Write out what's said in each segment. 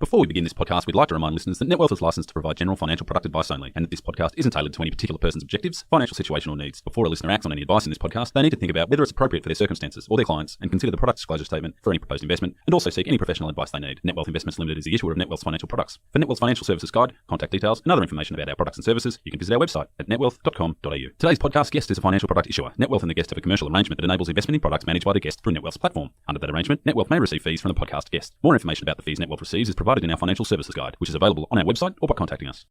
Before we begin this podcast, we'd like to remind listeners that NetWealth is licensed to provide general financial product advice only, and that this podcast isn't tailored to any particular person's objectives, financial situation, or needs. Before a listener acts on any advice in this podcast, they need to think about whether it's appropriate for their circumstances or their clients, and consider the product disclosure statement for any proposed investment, and also seek any professional advice they need. NetWealth Investments Limited is the issuer of NetWealth's financial products. For NetWealth's financial services guide, contact details, and other information about our products and services, you can visit our website at netwealth.com.au. Today's podcast guest is a financial product issuer. NetWealth and the guest have a commercial arrangement that enables investment in products managed by the guest through NetWealth's platform. Under that arrangement, NetWealth may receive fees from the podcast guest. More information about the fees NetWealth receives is provided in our financial services guide, which is available on our website or by contacting us.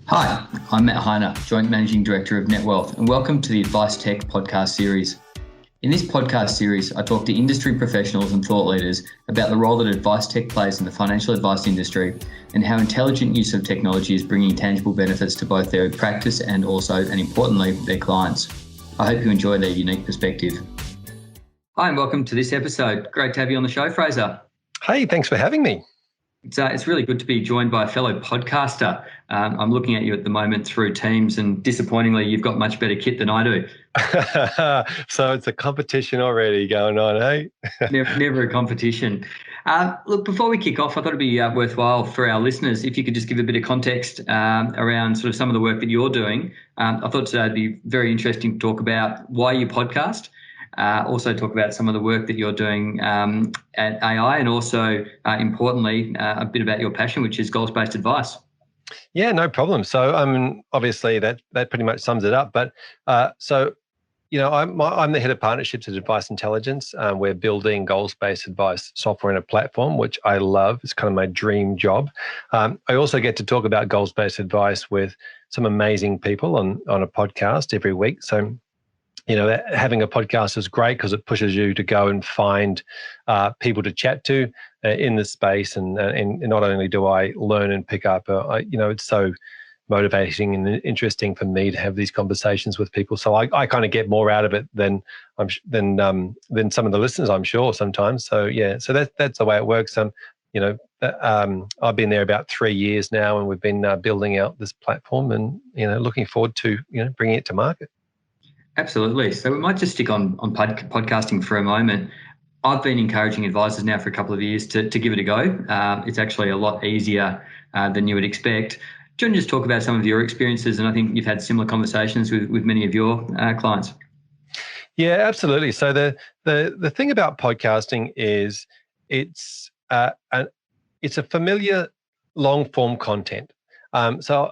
Hi, I'm Matt Heiner, Joint Managing Director of NetWealth, and welcome to the AdviceTech podcast series. In this podcast series, I talk to industry professionals and thought leaders about the role that AdviceTech plays in the financial advice industry and how intelligent use of technology is bringing tangible benefits to both their practice and also, and importantly, their clients. I hope you enjoy their unique perspective. Hi, and welcome to this episode. Great to have you on the show, Fraser. Hey, thanks for having me. It's really good to be joined by a fellow podcaster. I'm looking at you at the moment through Teams, and disappointingly, you've got much better kit than I do. So it's a competition already going on, eh? Never a competition. Look, before we kick off, I thought it'd be worthwhile for our listeners if you could just give a bit of context around sort of some of the work that you're doing. I thought it'd be very interesting to talk about why you podcast. Also talk about some of the work that you're doing at AI, and also, importantly, a bit about your passion, which is goals-based advice. Yeah, no problem. So, obviously that pretty much sums it up. But I'm the head of partnerships at Advice Intelligence. We're building goals-based advice software and a platform, which I love. It's kind of my dream job. I also get to talk about goals-based advice with some amazing people on a podcast every week. So, having a podcast is great because it pushes you to go and find people to chat to in the space. And not only do I learn and pick up, it's so motivating and interesting for me to have these conversations with people. So I kind of get more out of it than some of the listeners, I'm sure, sometimes. So yeah, so that's the way it works. I've been there about 3 years now, and we've been building out this platform, and looking forward to bringing it to market. Absolutely. So we might just stick on podcasting for a moment. I've been encouraging advisors now for a couple of years to give it a go. It's actually a lot easier than you would expect. Do you want to just talk about some of your experiences? And I think you've had similar conversations with many of your clients. Yeah, absolutely. So the thing about podcasting is it's a familiar long form content. So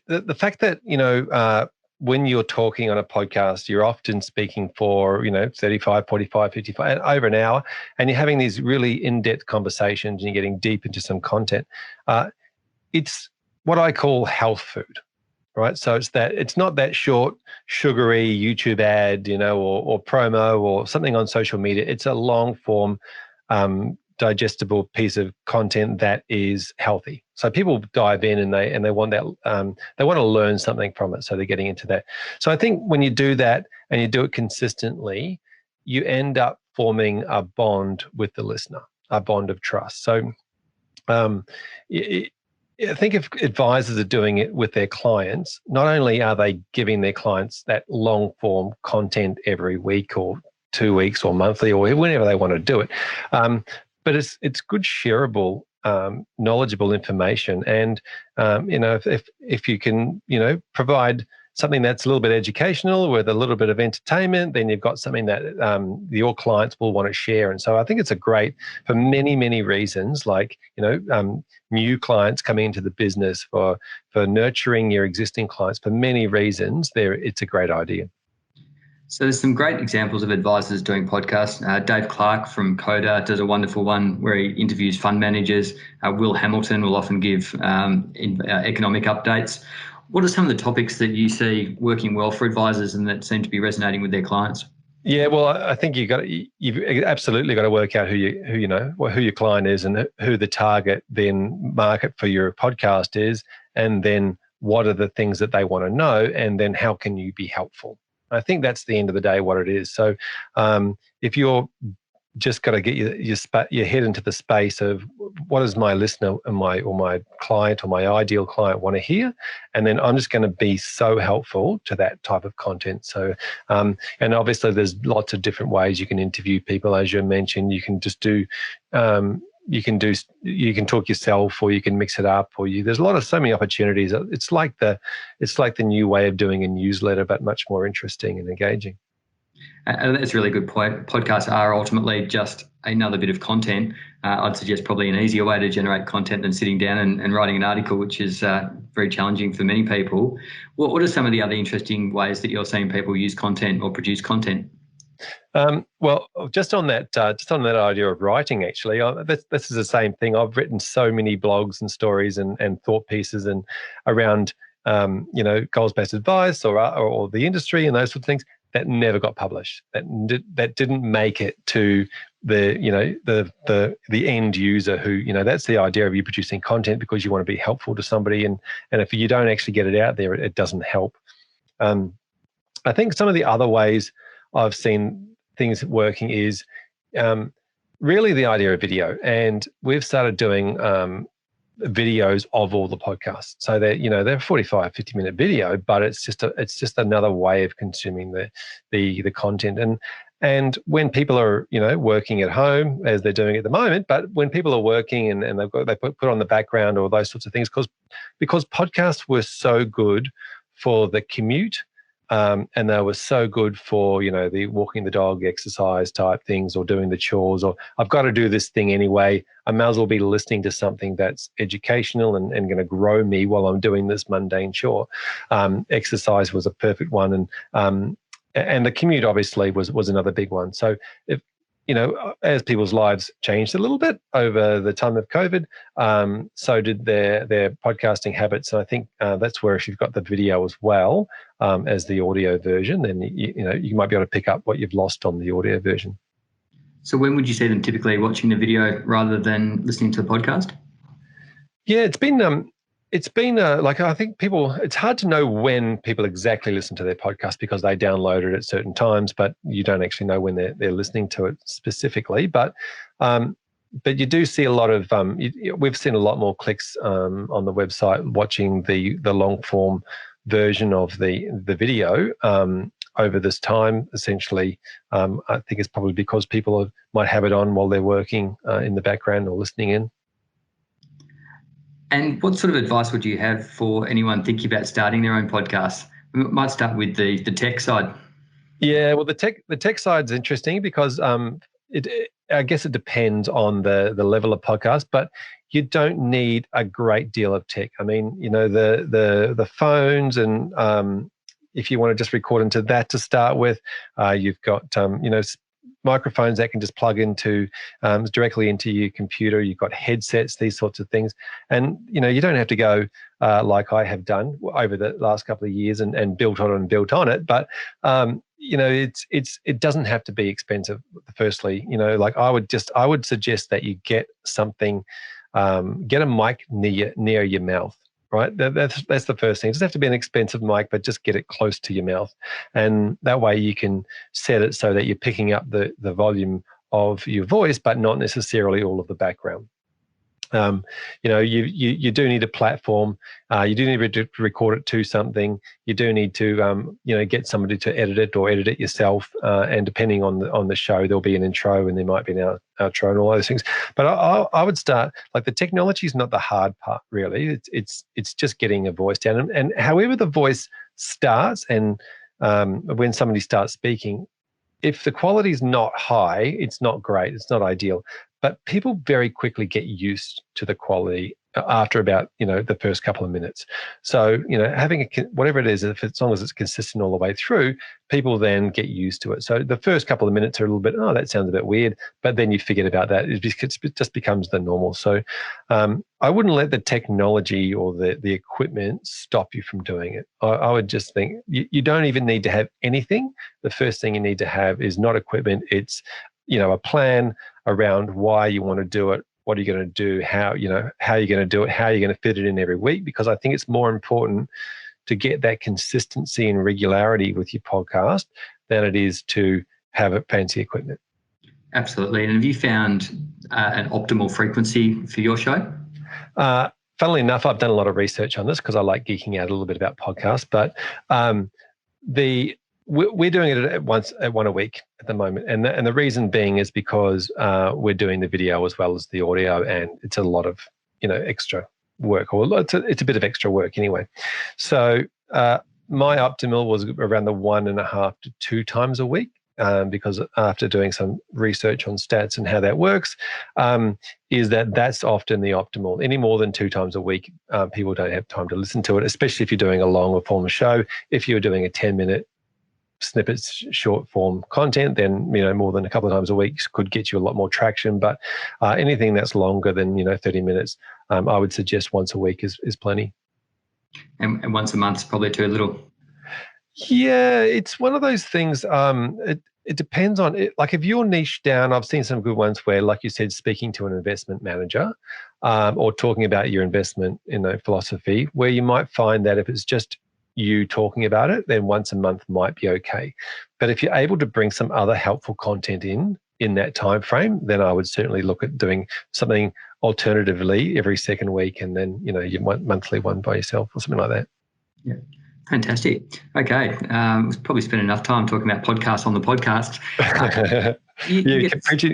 the fact that when you're talking on a podcast, you're often speaking for, 35, 45, 55, over an hour, and you're having these really in-depth conversations, and you're getting deep into some content. It's what I call health food, right? So it's not that short, sugary YouTube ad, or promo or something on social media. It's a long form, digestible piece of content that is healthy. So people dive in and they want that, they want to learn something from it. So they're getting into that. So I think when you do that and you do it consistently, you end up forming a bond with the listener, a bond of trust. So I think if advisors are doing it with their clients, not only are they giving their clients that long form content every week or 2 weeks or monthly or whenever they want to do it, but it's good shareable, knowledgeable information. And if you can provide something that's a little bit educational with a little bit of entertainment, then you've got something that your clients will want to share. And so I think it's a great, for many, many reasons, like new clients coming into the business, for nurturing your existing clients, for many reasons, it's a great idea. So there's some great examples of advisors doing podcasts. Dave Clark from Coda does a wonderful one where he interviews fund managers. Will Hamilton will often give economic updates. What are some of the topics that you see working well for advisors and that seem to be resonating with their clients? Yeah, well, I think you've absolutely got to work out who your client is, and who the target then market for your podcast is, and then what are the things that they want to know, and then how can you be helpful. I think that's the end of the day what it is. So if you're just got to get your head into the space of what does my listener and my client or my ideal client want to hear, and then I'm just going to be so helpful to that type of content. So and obviously there's lots of different ways you can interview people. As you mentioned, you can just do you can talk yourself, or you can mix it up, or there's so many opportunities. It's like the new way of doing a newsletter, but much more interesting and engaging. And that's a really good point. Podcasts are ultimately just another bit of content. I'd suggest probably an easier way to generate content than sitting down and writing an article, which is very challenging for many people. What are some of the other interesting ways that you're seeing people use content or produce content? Well, just on that idea of writing, actually, this is the same thing. I've written so many blogs and stories and thought pieces and around goals-based advice or the industry and those sort of things that never got published. That didn't make it to the end user who, that's the idea of you producing content because you want to be helpful to somebody, and if you don't actually get it out there, it doesn't help. I think some of the other ways I've seen things working is really the idea of video, and we've started doing videos of all the podcasts, so that they're 45, 50-minute video, but it's just another way of consuming the content. And when people are working at home, as they're doing at the moment, but when people are working and they put on the background or those sorts of things, because podcasts were so good for the commute. And they were so good for, the walking the dog exercise type things, or doing the chores, or I've got to do this thing anyway. I may as well be listening to something that's educational and going to grow me while I'm doing this mundane chore. Exercise was a perfect one. And the commute obviously was another big one. So if, as people's lives changed a little bit over the time of COVID, so did their podcasting habits. And I think that's where, if you've got the video as well as the audio version, then you might be able to pick up what you've lost on the audio version. So when would you see them typically watching the video rather than listening to the podcast? Yeah, it's been I think it's hard to know when people exactly listen to their podcast because they download it at certain times, but you don't actually know when they're listening to it specifically. But you do see a lot of, we've seen a lot more clicks on the website watching the long form version of the video over this time. Essentially, I think it's probably because people might have it on while they're working in the background or listening in. And what sort of advice would you have for anyone thinking about starting their own podcast? We might start with the tech side. Yeah, well, the tech side is interesting because I guess it depends on the level of podcast, but you don't need a great deal of tech. I mean, the phones, and if you want to just record into that to start with, you've got microphones that can just plug into directly into your computer. You've got headsets, these sorts of things, and you don't have to go like I have done over the last couple of years and built on it. But it doesn't have to be expensive. Firstly, I would suggest that you get something, get a mic near your mouth. Right, that's the first thing. It doesn't have to be an expensive mic, but just get it close to your mouth, and that way you can set it so that you're picking up the volume of your voice, but not necessarily all of the background. You do need a platform. You do need to record it to something. You do need to get somebody to edit it or edit it yourself. And depending on the show, there'll be an intro and there might be an outro and all those things. But I would start, like, the technology is not the hard part really. It's just getting a voice down, and however the voice starts, and when somebody starts speaking, if the quality is not high, it's not great. It's not ideal. But people very quickly get used to the quality after about, the first couple of minutes. So, having whatever it is, as long as it's consistent all the way through, people then get used to it. So the first couple of minutes are a little bit, that sounds a bit weird, but then you forget about that. It just becomes the normal. So I wouldn't let the technology or the equipment stop you from doing it. I would just think you don't even need to have anything. The first thing you need to have is not equipment. It's, a plan around why you want to do it. What are you going to do? How you're going to do it? How are you going to fit it in every week? Because I think it's more important to get that consistency and regularity with your podcast than it is to have fancy equipment. Absolutely. And have you found an optimal frequency for your show? Funnily enough, I've done a lot of research on this because I like geeking out a little bit about podcasts. But we're doing it at one a week at the moment, and the reason being is because we're doing the video as well as the audio, and it's a lot of extra work, or it's a bit of extra work anyway. So my optimal was around the 1.5 to 2 times a week. Because after doing some research on stats and how that works, is that's often the optimal. Any more than 2 times a week, people don't have time to listen to it, especially if you're doing a longer form show. If you're doing a 10-minute snippets, short form content, then more than a couple of times a week could get you a lot more traction. But anything that's longer than 30 minutes, I would suggest once a week is plenty. And once a month is probably too little. Yeah, it's one of those things. It depends on it. Like if you're niche down, I've seen some good ones where, like you said, speaking to an investment manager, or talking about your investment philosophy, where you might find that if it's just you talking about it, then once a month might be okay. But if you're able to bring some other helpful content in that time frame, then I would certainly look at doing something alternatively every second week, and then you monthly one by yourself or something like that. Yeah. Fantastic. Okay. We've probably spent enough time talking about podcasts on the podcast.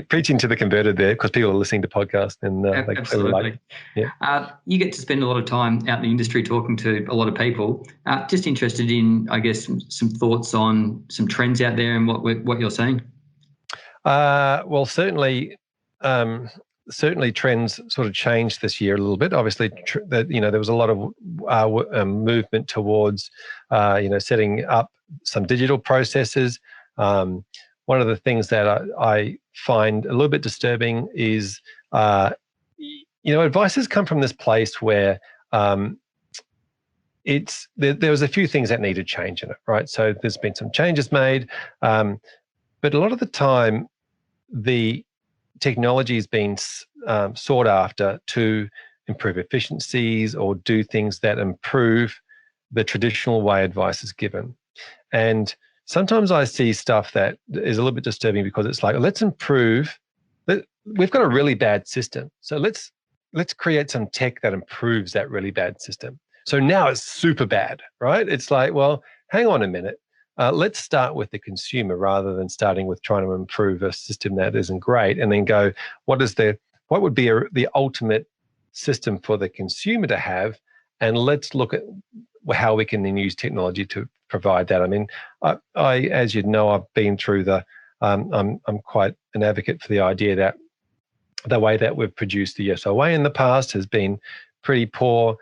Preaching to the converted there, because people are listening to podcasts and they absolutely like. Yeah. You get to spend a lot of time out in the industry talking to a lot of people. Just interested in, I guess, some thoughts on some trends out there and what you're seeing. Well, certainly trends sort of changed this year a little bit. Obviously, there was a lot of movement towards, setting up some digital processes. One of the things that I find a little bit disturbing is, advice has come from this place where there was a few things that needed change in it, right? So there's been some changes made, but a lot of the time, the technology is being sought after to improve efficiencies or do things that improve the traditional way advice is given. And sometimes I see stuff that is a little bit disturbing, because it's like, let's improve. We've got a really bad system, so let's create some tech that improves that really bad system. So now it's super bad, right? It's like, well, hang on a minute. Let's start with the consumer rather than starting with trying to improve a system that isn't great, and then go, what would be the ultimate system for the consumer to have, and let's look at how we can then use technology to provide that. I mean, I as you know, I've been through I'm quite an advocate for the idea that the way that we've produced the SOA in the past has been pretty poor.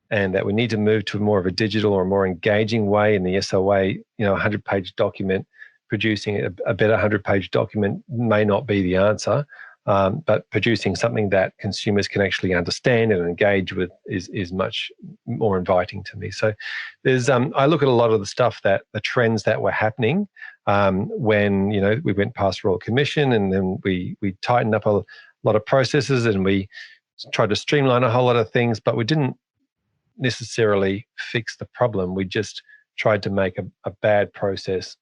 And that we need to move to more of a digital or more engaging way. In the SOA, 100-page document, producing a better 100-page document may not be the answer, but producing something that consumers can actually understand and engage with is much more inviting to me. So there's I look at a lot of the trends that were happening when we went past Royal Commission, and then we tightened up a lot of processes, and we tried to streamline a whole lot of things, but we didn't necessarily fix the problem. We just tried to make a bad process,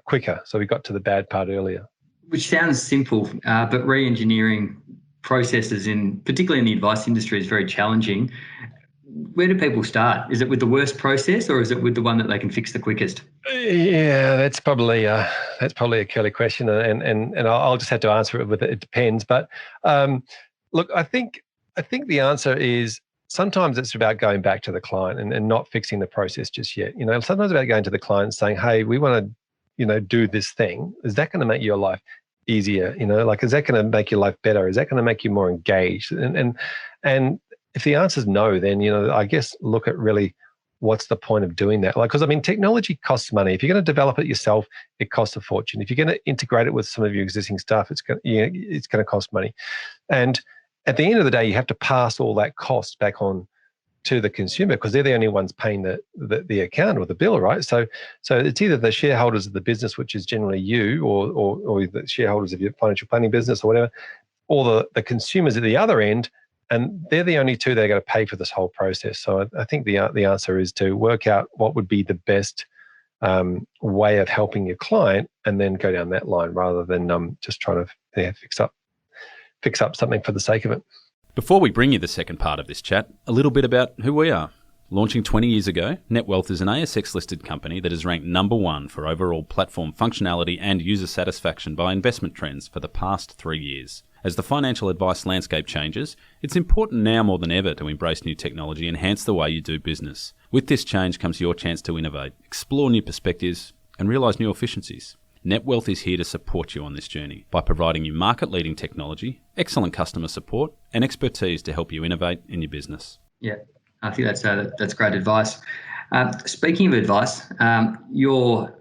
quicker. So we got to the bad part earlier. Which sounds simple, but re-engineering processes, particularly in the advice industry, is very challenging. Where do people start? Is it with the worst process, or is it with the one that they can fix the quickest? Yeah, that's probably a curly question, and I'll just have to answer it with it depends. But look, I think the answer is, sometimes it's about going back to the client and not fixing the process just yet. Sometimes it's about going to the client and saying, hey, we want to, do this thing. Is that going to make your life easier? Is that going to make your life better? Is that going to make you more engaged? And if the answer is no, then, I guess look at really what's the point of doing that? Because technology costs money. If you're going to develop it yourself, it costs a fortune. If you're going to integrate it with some of your existing stuff, it's going to cost money. And at the end of the day, you have to pass all that cost back on to the consumer, because they're the only ones paying the account or the bill, right? So it's either the shareholders of the business, which is generally you, or the shareholders of your financial planning business or whatever, or the consumers at the other end, and they're the only two that are going to pay for this whole process. So I think the answer is to work out what would be the best way of helping your client, and then go down that line rather than just trying to fix up something for the sake of it. Before we bring you the second part of this chat, a little bit about who we are. Launching 20 years ago, NetWealth is an ASX-listed company that is ranked number one for overall platform functionality and user satisfaction by Investment Trends for the past 3 years. As the financial advice landscape changes, it's important now more than ever to embrace new technology and enhance the way you do business. With this change comes your chance to innovate, explore new perspectives, and realise new efficiencies. NetWealth is here to support you on this journey by providing you market-leading technology, excellent customer support, and expertise to help you innovate in your business. Yeah, I think that's great advice. Speaking of advice, you're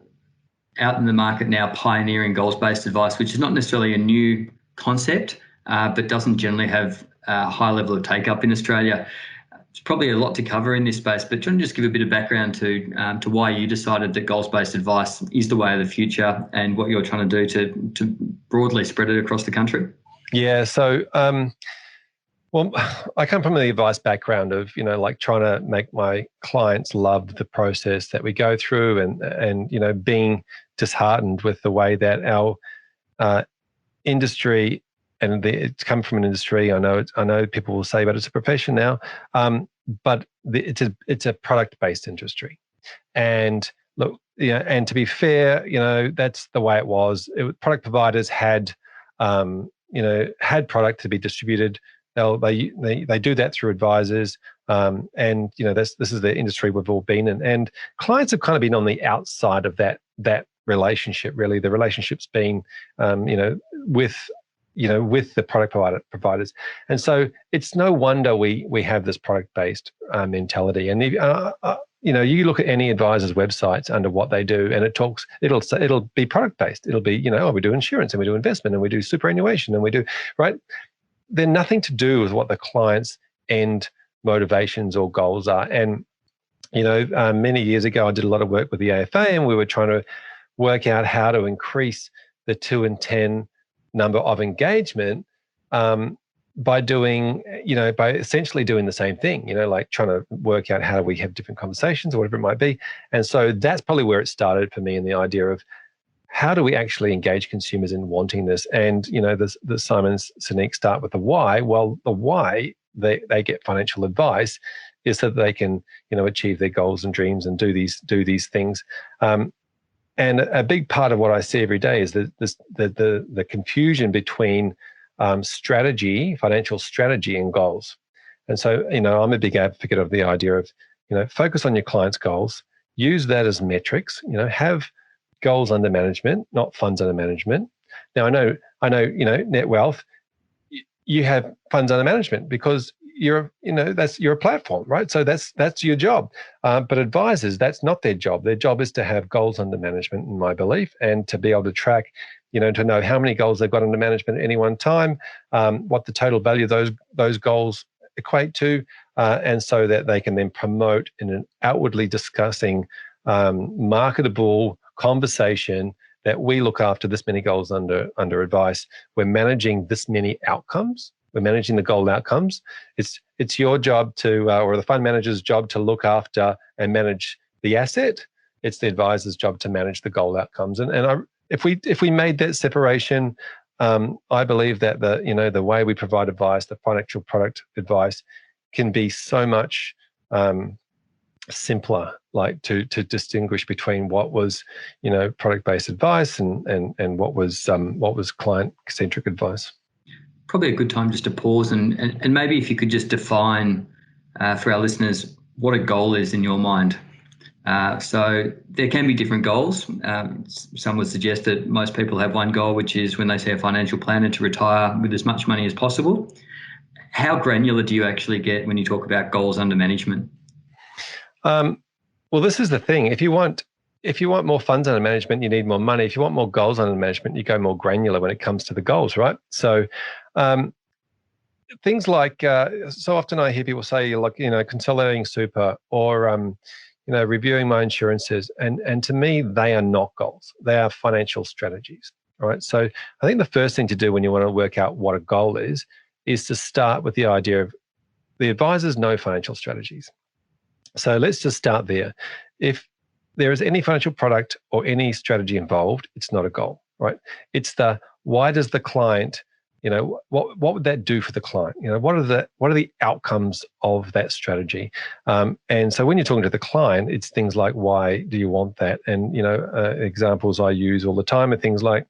out in the market now pioneering goals-based advice, which is not necessarily a new concept, but doesn't generally have a high level of take-up in Australia. It's probably a lot to cover in this space, but do you want to just give a bit of background to why you decided that goals-based advice is the way of the future and what you're trying to do to broadly spread it across the country? Yeah, so well, I come from the advice background of, like trying to make my clients love the process that we go through and being disheartened with the way that our industry, and it's come from an industry, I know people will say, but it's a profession now, but it's a product-based industry. And look, and to be fair, that's the way it was. Product providers had product to be distributed. They do that through advisors, and this is the industry we've all been in. And clients have kind of been on the outside of that relationship. Really, the relationship's been, with the product providers. And so it's no wonder we have this product-based mentality. And you look at any advisor's websites under what they do, and it'll be product-based. It'll be, we do insurance and we do investment and we do superannuation and we do, right? They're nothing to do with what the client's end motivations or goals are. And, many years ago, I did a lot of work with the AFA, and we were trying to work out how to increase the 2 in 10 number of engagement by essentially doing the same thing, like trying to work out how do we have different conversations or whatever it might be. And so that's probably where it started for me, in the idea of how do we actually engage consumers in wanting this? And, the Simon Sinek start with the why. Well, the why they get financial advice is so that they can, achieve their goals and dreams and do these things. And a big part of what I see every day is the confusion between financial strategy and goals. And so, I'm a big advocate of the idea of, focus on your client's goals, use that as metrics, have goals under management, not funds under management. Now, I know, NetWealth, you have funds under management because you're a platform, right? So that's your job. But advisors, that's not their job. Their job is to have goals under management, in my belief, and to be able to track, to know how many goals they've got under management at any one time, what the total value of those goals equate to, and so that they can then promote in an outwardly discussing, marketable conversation that we look after this many goals under advice. We're managing this many outcomes. We're managing the goal outcomes. It's your job to, or the fund manager's job to look after and manage the asset. It's the advisor's job to manage the goal outcomes. If we made that separation, I believe that the way we provide advice, the financial product advice, can be so much simpler, like to distinguish between what was product-based advice and what was client-centric advice. Probably a good time just to pause and maybe if you could just define for our listeners what a goal is in your mind. So there can be different goals. Some would suggest that most people have one goal, which is when they see a financial planner, to retire with as much money as possible. How granular do you actually get when you talk about goals under management? Well, this is the thing. If you want more funds under management, you need more money. If you want more goals under management, you go more granular when it comes to the goals, right? So things like, so often I hear people say, like, consolidating super or, reviewing my insurances. And to me, they are not goals. They are financial strategies, right? So I think the first thing to do when you want to work out what a goal is to start with the idea of the advisors know financial strategies. So let's just start there. If there is any financial product or any strategy involved, it's not a goal, right? It's why does the client what would that do for the client? What are the outcomes of that strategy? And so when you're talking to the client, it's things like, why do you want that? And examples I use all the time are things like,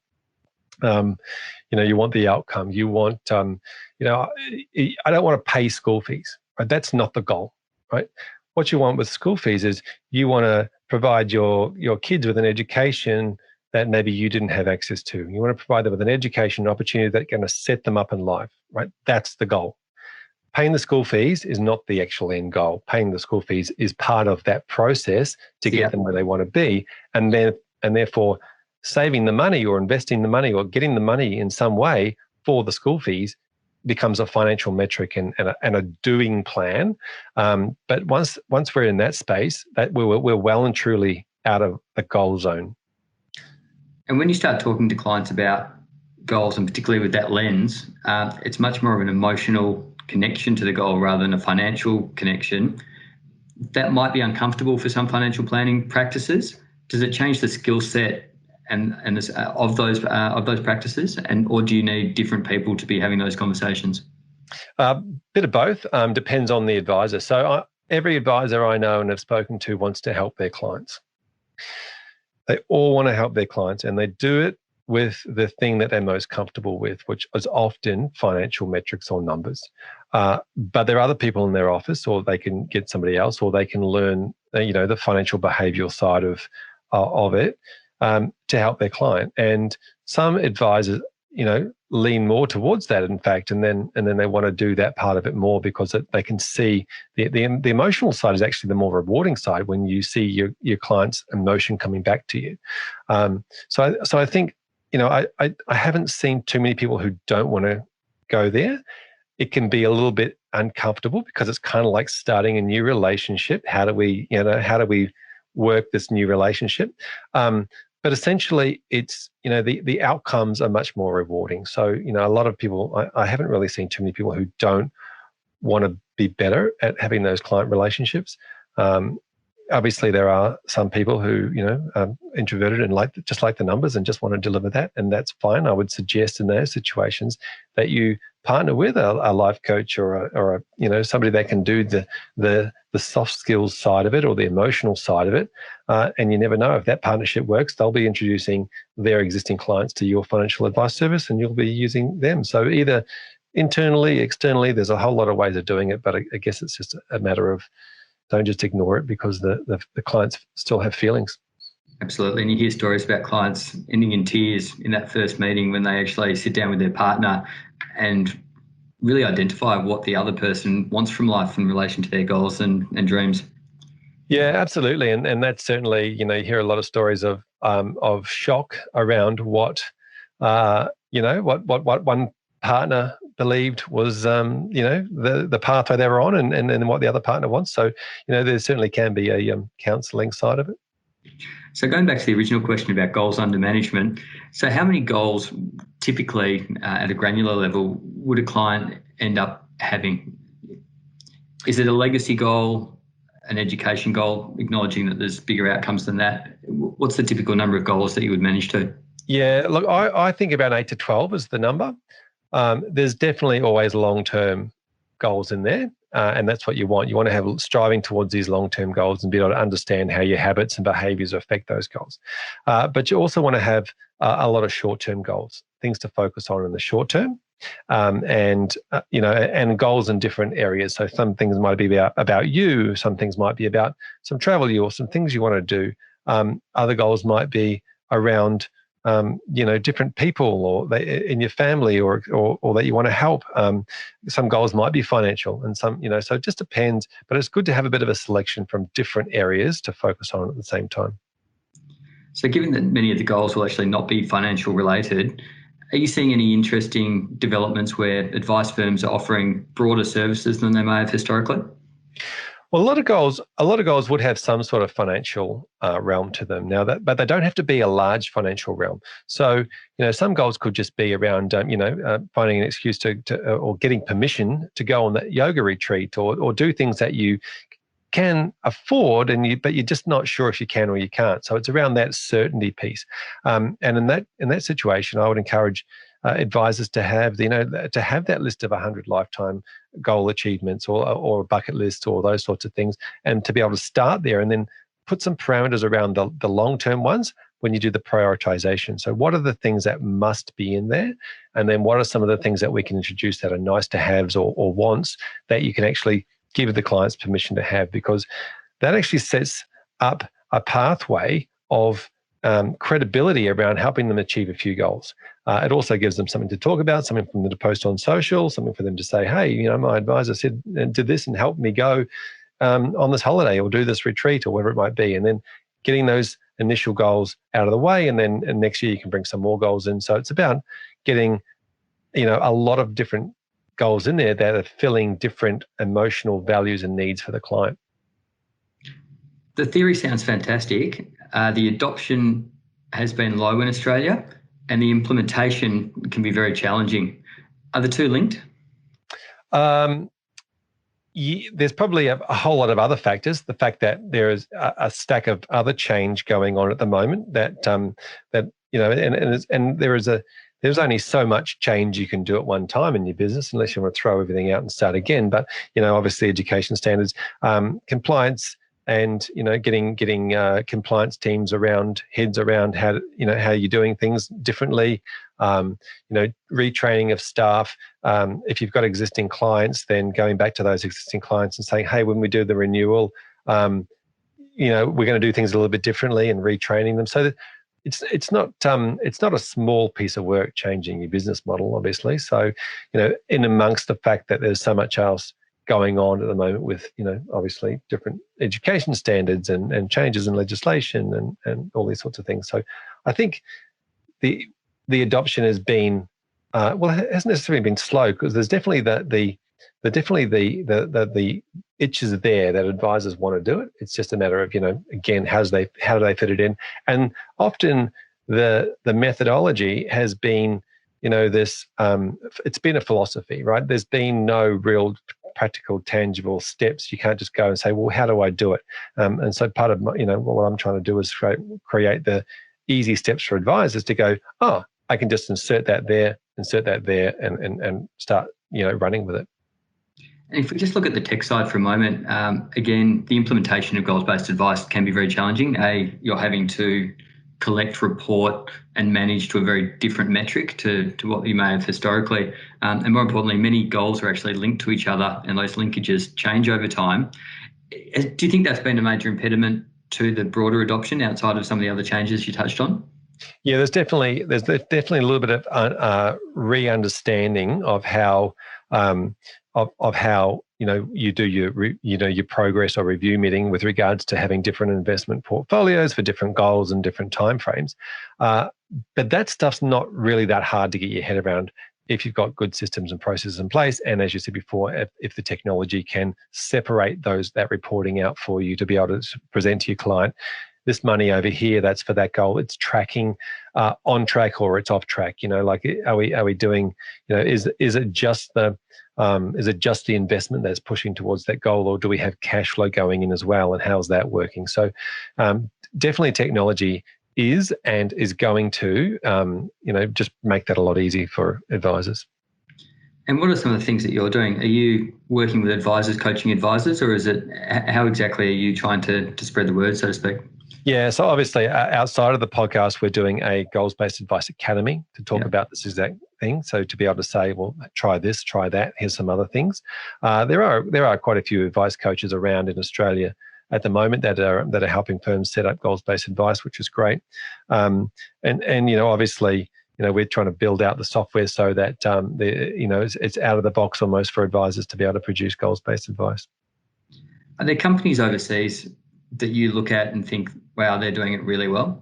you want the outcome. You want, I don't want to pay school fees. Right? That's not the goal, right? What you want with school fees is you want to provide your kids with an education that maybe you didn't have access to. You want to provide them with an education opportunity that's going to set them up in life, right? That's the goal. Paying the school fees is not the actual end goal. Paying the school fees is part of that process to get them where they want to be. And therefore saving the money or investing the money or getting the money in some way for the school fees becomes a financial metric and a doing plan. But once we're in that space, that we're well and truly out of the goal zone. And when you start talking to clients about goals, and particularly with that lens, it's much more of an emotional connection to the goal rather than a financial connection. That might be uncomfortable for some financial planning practices. Does it change the skill set of those practices, or do you need different people to be having those conversations? Bit of both. Depends on the advisor. So every advisor I know and have spoken to wants to help their clients. They all want to help their clients, and they do it with the thing that they're most comfortable with, which is often financial metrics or numbers. But there are other people in their office, or they can get somebody else, or they can learn, the financial behavioural side of it to help their client. And some advisors, lean more towards that, in fact, and then they want to do that part of it more because they can see the emotional side is actually the more rewarding side when you see your client's emotion coming back to you. So I think, I haven't seen too many people who don't want to go there. It can be a little bit uncomfortable because it's kind of like starting a new relationship. How do we work this new relationship? But essentially, it's, the outcomes are much more rewarding. So, a lot of people, I haven't really seen too many people who don't want to be better at having those client relationships. Obviously, there are some people who, are introverted and just like the numbers and just want to deliver that, and that's fine. I would suggest in those situations that you partner with a life coach or somebody that can do the soft skills side of it or the emotional side of it. And you never know, if that partnership works, they'll be introducing their existing clients to your financial advice service, and you'll be using them. So either internally, externally, there's a whole lot of ways of doing it, but I guess it's just a matter of don't just ignore it because the clients still have feelings. Absolutely. And you hear stories about clients ending in tears in that first meeting when they actually sit down with their partner and really identify what the other person wants from life in relation to their goals and dreams. Yeah, absolutely. And that's certainly, you hear a lot of stories of shock around what one partner believed was, the pathway they were on and what the other partner wants. So, there certainly can be a counselling side of it. So going back to the original question about goals under management, so how many goals typically at a granular level would a client end up having? Is it a legacy goal, an education goal, acknowledging that there's bigger outcomes than that? What's the typical number of goals that you would manage to? Yeah, look, I think about 8 to 12 is the number. There's definitely always long-term goals in there, and that's what you want. You want to have striving towards these long-term goals and be able to understand how your habits and behaviours affect those goals. But you also want to have a lot of short-term goals, things to focus on in the short term, and goals in different areas. So some things might be about you, some things might be about some travel or some things you want to do. Other goals might be around different people or in your family or that you want to help. Some goals might be financial and some, so it just depends, but it's good to have a bit of a selection from different areas to focus on at the same time. So given that many of the goals will actually not be financial related, are you seeing any interesting developments where advice firms are offering broader services than they may have historically? Well, a lot of goals would have some sort of financial realm to them now, but they don't have to be a large financial realm. So, some goals could just be around, finding an excuse to or getting permission to go on that yoga retreat or do things that you can afford, but you're just not sure if you can or you can't. So it's around that certainty piece. And in that situation, I would encourage advisors to have, to have that list of 100 lifetime goal achievements or a bucket list or those sorts of things, and to be able to start there and then put some parameters around the long-term ones when you do the prioritization. So what are the things that must be in there? And then what are some of the things that we can introduce that are nice to haves or wants that you can actually give the clients permission to have? Because that actually sets up a pathway of credibility around helping them achieve a few goals. It also gives them something to talk about, something for them to post on social, something for them to say, hey, my advisor said, did this and helped me go on this holiday or do this retreat or whatever it might be. And then getting those initial goals out of the way, and then next year you can bring some more goals in. So it's about getting, a lot of different goals in there that are filling different emotional values and needs for the client. The theory sounds fantastic. The adoption has been low in Australia, and the implementation can be very challenging. Are the two linked? There's probably a whole lot of other factors. The fact that there is a stack of other change going on at the moment that there's only so much change you can do at one time in your business unless you want to throw everything out and start again. But obviously education standards, compliance, and getting compliance teams heads around how you're doing things differently. Retraining of staff. If you've got existing clients, then going back to those existing clients and saying, hey, when we do the renewal, we're going to do things a little bit differently, and retraining them. So that it's not a small piece of work changing your business model, obviously. So in amongst the fact that there's so much else going on at the moment with obviously different education standards and changes in legislation and all these sorts of things. So I think the adoption has been it hasn't necessarily been slow, because there's definitely the itches there that advisors want to do it. It's just a matter of again, how do they fit it in? And often the methodology has been this it's been a philosophy, right? There's been no real practical, tangible steps. You can't just go and say, well, how do I do it? And so part of what I'm trying to do is create the easy steps for advisors to go, oh, I can just insert that there, and start running with it. And if we just look at the tech side for a moment, again, the implementation of goals-based advice can be very challenging. You're having to collect, report, and manage to a very different metric to what you may have historically. And more importantly, many goals are actually linked to each other, and those linkages change over time. Do you think that's been a major impediment to the broader adoption outside of some of the other changes you touched on? Yeah, there's definitely a little bit of re-understanding of how of how you do your progress or review meeting with regards to having different investment portfolios for different goals and different timeframes. But that stuff's not really that hard to get your head around if you've got good systems and processes in place. And as you said before, if the technology can separate that reporting out for you to be able to present to your client, this money over here, that's for that goal. It's tracking on track or it's off track. Like are we doing? Is it just the investment that's pushing towards that goal, or do we have cash flow going in as well? And how's that working? So definitely technology is going to just make that a lot easier for advisors. And what are some of the things that you're doing? Are you working with advisors, coaching advisors, or is it how exactly are you trying to spread the word, so to speak? Yeah, so obviously outside of the podcast, we're doing a goals-based advice academy to talk about this exact thing. So to be able to say, well, try this, try that, here's some other things. There are quite a few advice coaches around in Australia at the moment that are helping firms set up goals-based advice, which is great. And obviously, we're trying to build out the software so that it's out of the box almost for advisors to be able to produce goals-based advice. Are there companies overseas that you look at and think, wow, they're doing it really well?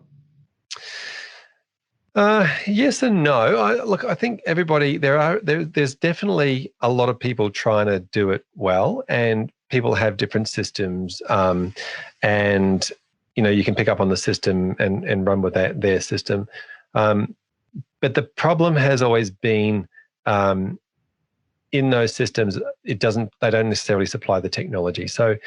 Yes and no. I think everybody there's definitely a lot of people trying to do it well, and people have different systems, and you can pick up on the system and run with their system. But the problem has always been in those systems, they don't necessarily supply the technology. So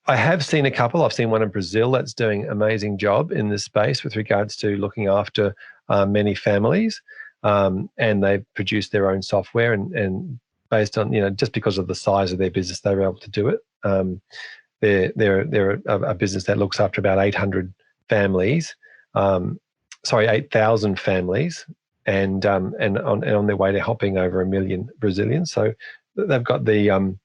I have seen a couple. I've seen one in Brazil that's doing an amazing job in this space with regards to looking after many families, and they've produced their own software and based on, just because of the size of their business, they were able to do it. They're a business that looks after about 800 families, 8,000 families, and on their way to helping over 1 million Brazilians. So they've got the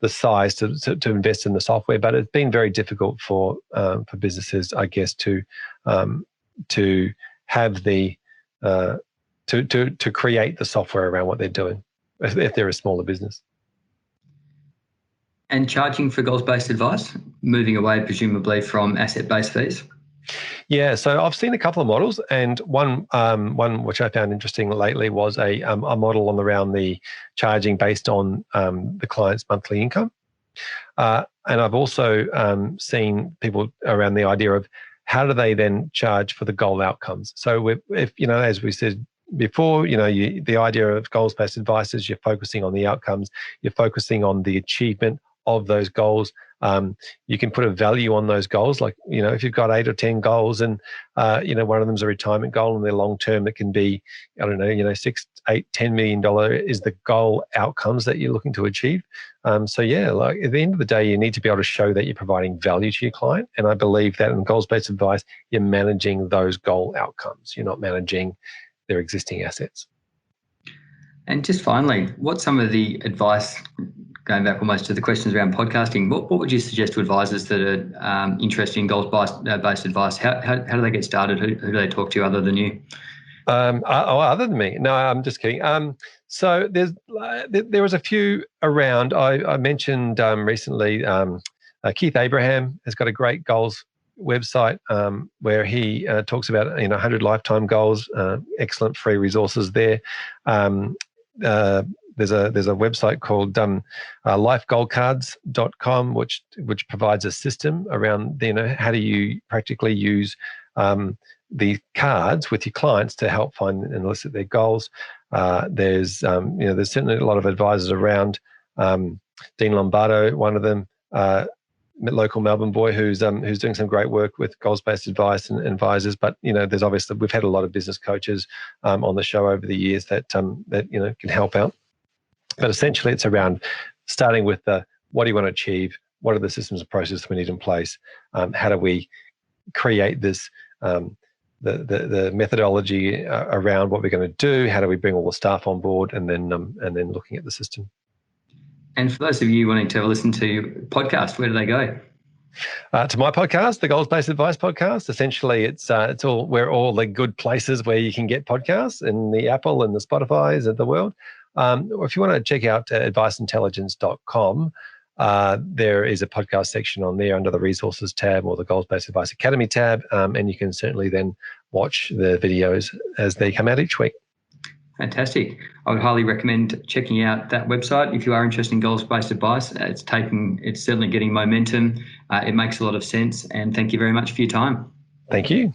size to invest in the software, but it's been very difficult for businesses, I guess, to have the to create the software around what they're doing if they're a smaller business. And charging for goals-based advice, moving away presumably from asset-based fees. Yeah, so I've seen a couple of models, and one which I found interesting lately was a model around the charging based on the client's monthly income, and I've also seen people around the idea of how do they then charge for the goal outcomes. So if as we said before, the idea of goals-based advice is you're focusing on the outcomes, you're focusing on the achievement of those goals. You can put a value on those goals, like if you've got 8 or 10 goals, and one of them's a retirement goal, and they're long term, it can be $6, $8, $10 million is the goal outcomes that you're looking to achieve. So yeah, like at the end of the day, you need to be able to show that you're providing value to your client, and I believe that in goals-based advice, you're managing those goal outcomes. You're not managing their existing assets. And just finally, what's some of the advice, going back almost to the questions around podcasting, what would you suggest to advisors that are interested in goals-based advice? How do they get started? Who do they talk to other than you? Other than me? No, I'm just kidding. So there was a few around. I mentioned recently Keith Abraham has got a great goals website where he talks about 100 lifetime goals. Excellent free resources there. There's a website called lifegoalcards.com, which provides a system around how do you practically use the cards with your clients to help find and elicit their goals. There's certainly a lot of advisors around. Dean Lombardo, one of them, local Melbourne boy who's doing some great work with goals-based advice and advisors. But there's obviously, we've had a lot of business coaches on the show over the years that can help out. But essentially, it's around starting with what do you want to achieve? What are the systems and processes we need in place? How do we create this the methodology around what we're going to do? How do we bring all the staff on board? And then looking at the system. And for those of you wanting to listen to your podcast, where do they go? To my podcast, the Goals-Based Advice Podcast. Essentially, it's all the good places where you can get podcasts, in the Apple and the Spotifys of the world. Or if you want to check out adviceintelligence.com, there is a podcast section on there under the Resources tab or the Goals-Based Advice Academy tab, and you can certainly then watch the videos as they come out each week. Fantastic. I would highly recommend checking out that website if you are interested in goals-based advice. It's certainly getting momentum. It makes a lot of sense. And thank you very much for your time. Thank you.